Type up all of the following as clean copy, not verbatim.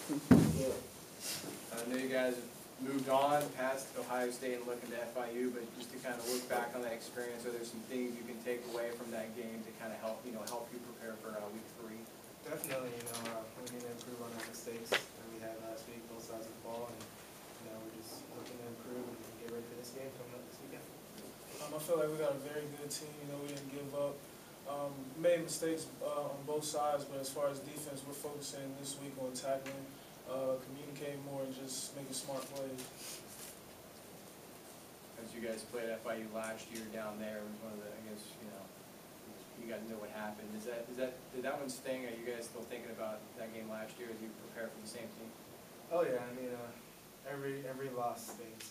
I know you guys have moved on past Ohio State and looking to FIU, but just to kind of look back on that experience, are there some things you can take away from that game to kind of help you prepare for week 3? Definitely, we need to improve on our mistakes that we had last week, both sides of the ball, and we're just looking to improve and get ready for this game coming up this weekend. I feel like we got a very good team. We didn't give up. Made mistakes on both sides, but as far as defense, we're focusing this week on tackling, communicating more, and just making smart plays. As you guys played FIU last year down there, it was one of the, I guess, you guys know what happened. Did that one sting? Are you guys still thinking about that game last year as you prepare for the same team? Oh yeah, every loss stings.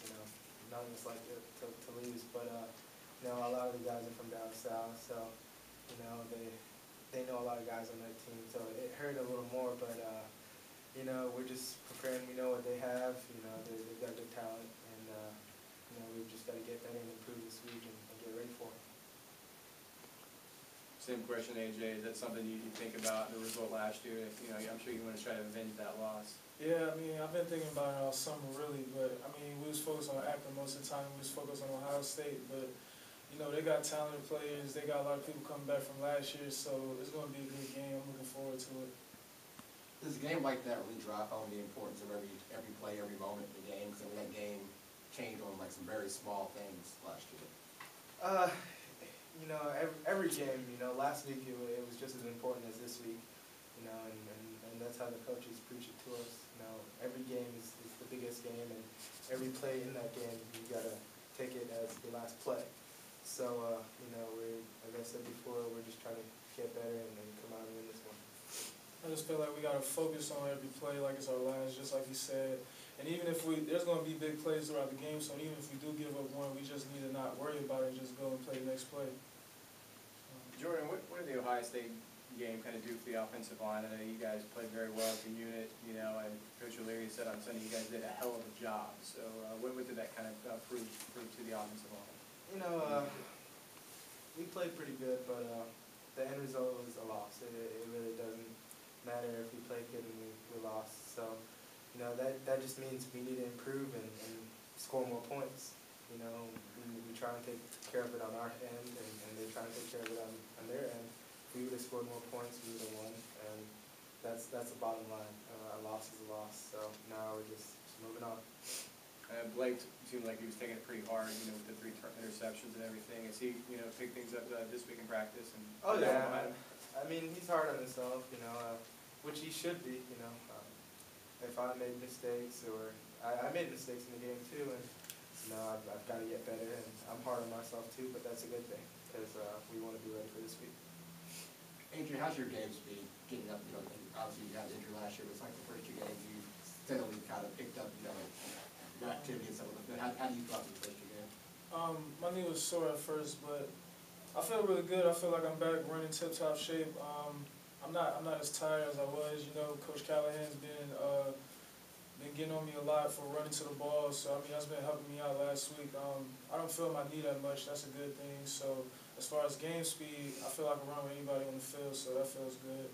None of us like to lose, but a lot of the guys are from down south, so they know a lot of guys on that team, so it hurt a little more, but we're just preparing. We know what they have. They've got good talent, and we've just got to get better and improve this week and get ready for it. Same question, AJ. Is that something you think about the result last year? I'm sure you want to try to avenge that loss. Yeah, I've been thinking about it all summer, really, but we was focused on Akron most of the time. We was focused on Ohio State, but they got talented players. They got a lot of people coming back from last year, so it's going to be a good game. I'm looking forward to it. Does a game like that really drive home the importance of every play, every moment in the game? Because that game changed on some very small things last year. Every game. Last week it was just as important as this week. And that's how the coaches preach it to us. Every game is the biggest game, and every play in that game you gotta take it as the last play. So like I said before, we're just trying to get better and come out and win this one. I just feel like we gotta focus on every play like it's our last, just like you said. And even if there's gonna be big plays throughout the game, so even if we do give up one, we just need to not worry about it. Just go and play the next play. Jordan, what did the Ohio State game kind of do for the offensive line? I know you guys played very well as a unit, and Coach O'Leary said on Sunday you guys did a hell of a job. So what did that kind of prove to the offensive line? We played pretty good, but the end result was a loss. It really doesn't matter if we played good and we lost. So that just means we need to improve and score more points. We try and take care of it on our end, and they try and take care of it on their end. If we would have scored more points, we would have won, and that's the bottom line. A loss is a loss, so now we're just moving on. Blake seemed like he was taking it pretty hard, with the 3 interceptions and everything. Has he, picked things up this week in practice? Oh yeah, he's hard on himself, which he should be. If I made mistakes, or I made mistakes in the game too, and I've got to get better, and I'm hard on myself too, but that's a good thing, because we want to be ready for this week. Adrian, how's your game speed getting up? Obviously you got injured last year, but it's like the first 2 games you steadily kind of picked up, your activity and some of the. How do you feel the first 2 games? My knee was sore at first, but I feel really good. I feel like I'm back running tip-top shape. I'm not as tired as I was. Coach Callahan's been getting on me a lot for running to the ball, so that's been helping me out last week. I don't feel my knee that much. That's a good thing. So as far as game speed, I feel like I can run with anybody on the field, so that feels good.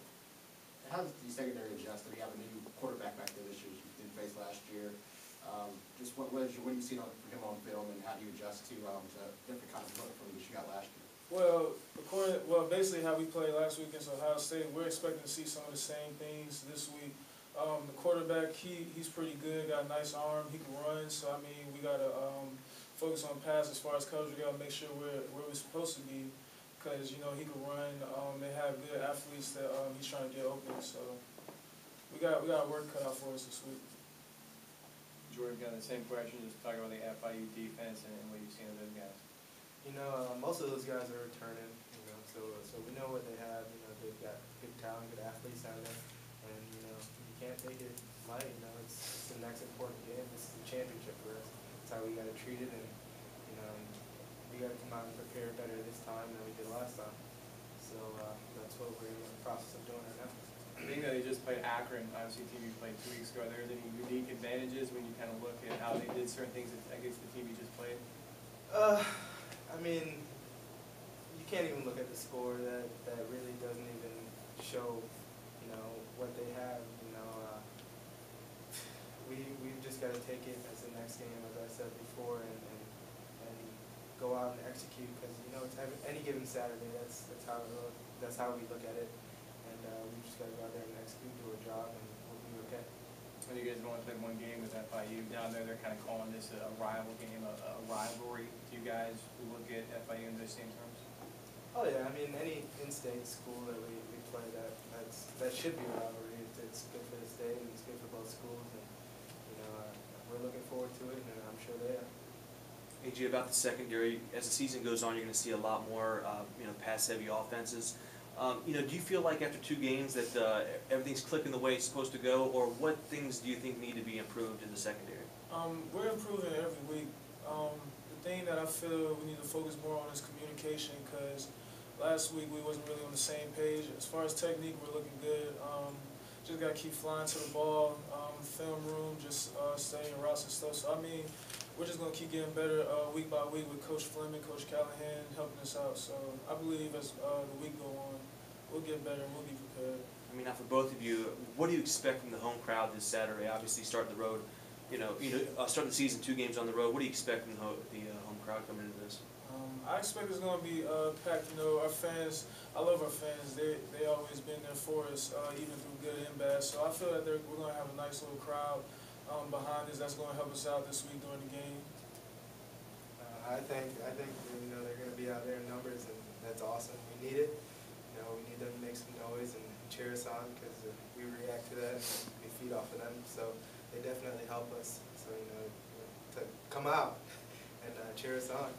How does the secondary adjust? We have a new quarterback back there this year, which you didn't face last year. Just what do you see from him on film, and how do you adjust to different kind of look from what you got last year? Well, basically how we played last week against Ohio State, we're expecting to see some of the same things this week. The quarterback, he's pretty good, got a nice arm, he can run, so we gotta focus on pass as far as coverage. We gotta make sure we're where we're supposed to be, because he can run. They have good athletes that he's trying to get open, so we got work cut out for us this week. Jordan, got the same question, just talking about the FIU defense and what you've seen of those guys. Most of those guys are returning, so we know what they have. They've got good talent, good athletes out there, and you can't take it light. It's the next important game. This is the championship for us. That's how we got to treat it, and we got to come out and prepare better this time than we did last time. So that's what we're in the process of doing right now. Being that they just played Akron, obviously team you played 2 weeks ago, are there any unique advantages when you kind of look at how they did certain things against the team you just played? You can't even look at the score. That really doesn't even show, what they have. take it as the next game, as I said before, and go out and execute, because you know it's any given Saturday. That's how we look at it, and we just got to go out there and execute, do our job, and we'll be okay. Well, you guys have only played one game with FIU down there. They're kind of calling this a rival game, a rivalry. Do you guys look at FIU in those same terms? Oh yeah, I mean any in-state school that we play, that should be a rivalry. It's good for the state and it's good for both schools, and you know we're looking forward to it, and I'm sure they are. AJ, about the secondary, as the season goes on, you're going to see a lot more, pass-heavy offenses. Do you feel like after 2 games that everything's clicking the way it's supposed to go, or what things do you think need to be improved in the secondary? We're improving every week. The thing that I feel we need to focus more on is communication, because last week we wasn't really on the same page. As far as technique, we're looking good. Just got to keep flying to the ball, film room, just studying routes and stuff. So, I mean, we're just going to keep getting better week by week with Coach Fleming, Coach Callahan helping us out. So I believe as the week go on, we'll get better and we'll be prepared. I mean, now for both of you, what do you expect from the home crowd this Saturday? Obviously, starting the road, start the season 2 games on the road. What do you expect from the home crowd coming into this? I expect it's going to be packed. Our fans, I love our fans. They always been there for us, even through good and bad. So I feel that we're going to have a nice little crowd behind us that's going to help us out this week during the game. I think they're going to be out there in numbers, and that's awesome. We need it. We need them to make some noise and cheer us on, because we react to that and we feed off of them. So they definitely help us. So to come out and cheer us on.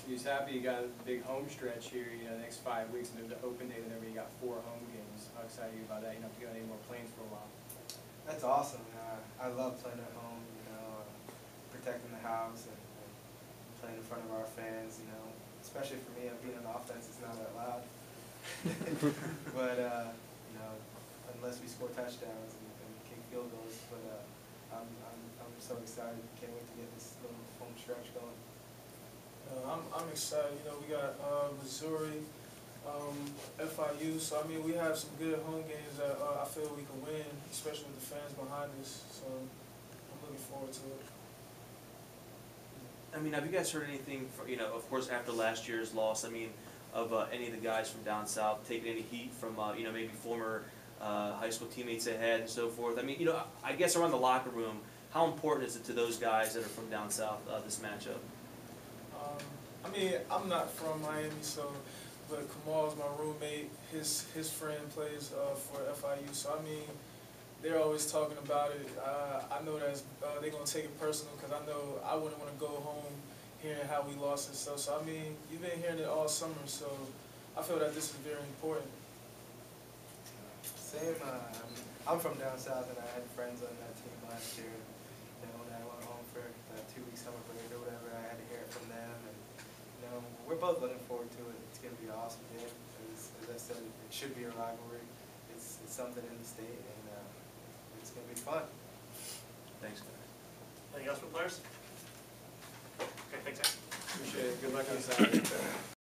You're just happy you got a big home stretch here, the next 5 weeks, and there's the open day, and then you got 4 home games. How excited are you about that? You don't have to go on any more planes for a while. That's awesome. I love playing at home, protecting the house and playing in front of our fans, especially for me, being on offense, it's not that loud. But, unless we score touchdowns and kick field goals, but I'm so excited. Can't wait to get this little home stretch going. I'm excited. We got Missouri, FIU. So I mean, we have some good home games that I feel we can win, especially with the fans behind us. So I'm looking forward to it. I mean, have you guys heard anything, of course, after last year's loss, of any of the guys from down south taking any heat from, maybe former high school teammates they had and so forth? I mean, I guess around the locker room, how important is it to those guys that are from down south, this matchup? I mean, I'm not from Miami, but Kamal's my roommate. His friend plays for FIU, so I mean, they're always talking about it. I know that they're gonna take it personal, because I know I wouldn't want to go home hearing how we lost and stuff. So I mean, you've been hearing it all summer, so I feel that this is very important. Same. I'm from down south, and I had friends on that team last year. When I went home for the 2-week summer break or whatever, I had to hear it from them, and we're both looking forward to it. It's going to be an awesome game. As I said, it should be a rivalry. It's something in the state, and it's going to be fun. Thanks, guys. Anything else from players? Okay, thanks, Ed. Appreciate it. Good luck on Saturday.